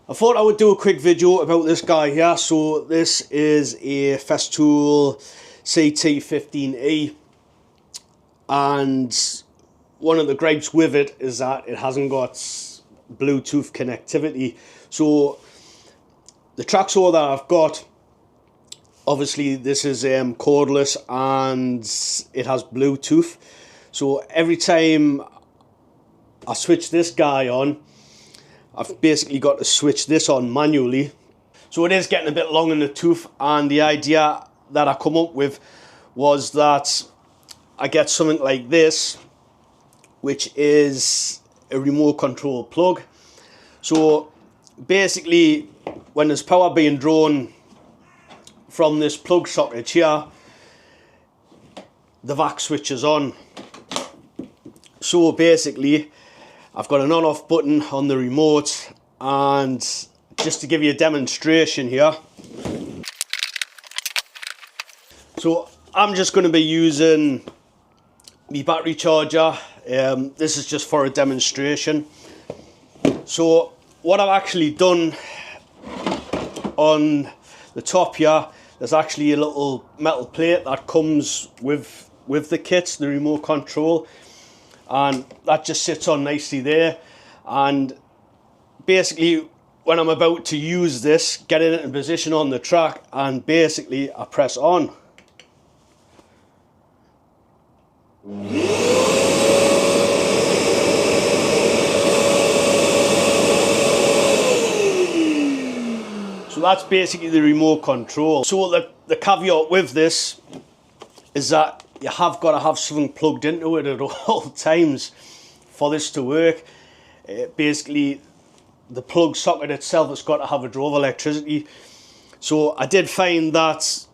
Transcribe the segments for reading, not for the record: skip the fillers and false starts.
I thought I would do a quick video about this guy here. So this is a Festool CTE, and one of the gripes with it is that it hasn't got Bluetooth connectivity. So the track saw that I've got, obviously this is cordless and it has Bluetooth. So every time I switch this guy on, I've basically got to switch this on manually. So it is getting a bit long in the tooth, and the idea that I come up with was that I get something like this, which is a remote control plug. So basically when there's power being drawn from this plug socket here, the vac switch is on. So basically I've got an on-off button on the remote, and just to give you a demonstration here, so I'm just going to be using my battery charger. This is just for a demonstration. So what I've actually done on the top here, there's actually a little metal plate that comes with the kit, the remote control, and that just sits on nicely there. And basically when I'm about to use this, get it in position on the track, and basically I press on. So that's basically the remote control. So the caveat with this is that you have got to have something plugged into it at all times for this to work. Basically the plug socket itself has got to have a draw of electricity. So I did find that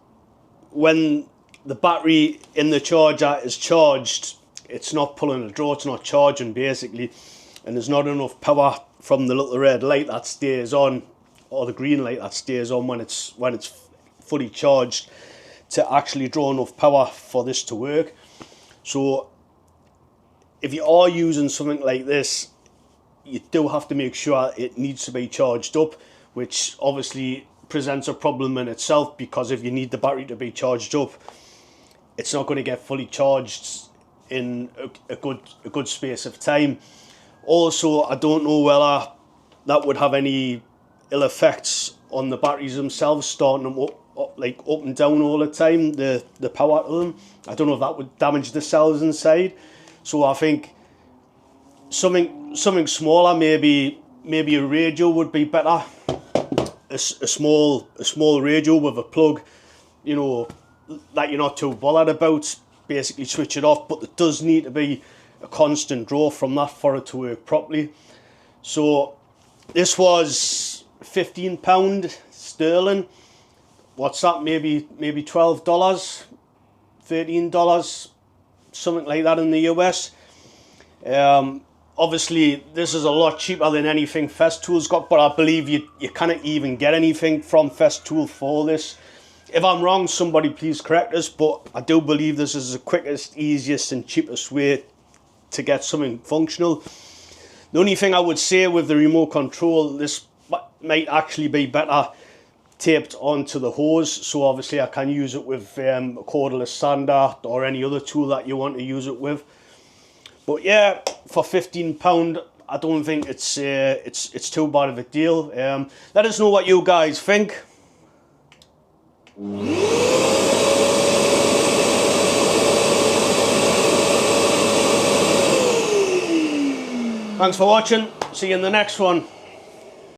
when the battery in the charger is charged, it's not pulling a draw, it's not charging basically, and there's not enough power from the little red light that stays on, or the green light that stays on when it's fully charged, to actually draw enough power for this to work. So if you are using something like this, you do have to make sure it needs to be charged up, which obviously presents a problem in itself, because if you need the battery to be charged up, it's not going to get fully charged in a good space of time. Also, I don't know whether that would have any ill effects on the batteries themselves, starting them up and down all the time, the power to them. I don't know if that would damage the cells inside. So I think something smaller, maybe a radio would be better. A small radio with a plug, you know, that you're not too bothered about. Basically switch it off, but there does need to be a constant draw from that for it to work properly. So this was £15 sterling. What's that, maybe $12, $13, something like that in the US. Obviously this is a lot cheaper than anything Festool's got, but I believe you can't even get anything from Festool for this. If I'm wrong, somebody please correct us, but I do believe this is the quickest, easiest and cheapest way to get something functional. The only thing I would say with the remote control, this might actually be better taped onto the hose, so obviously I can use it with a cordless sander or any other tool that you want to use it with. But yeah, for £15, I don't think it's too bad of a deal. Let us know what you guys think. Thanks for watching. See you in the next one.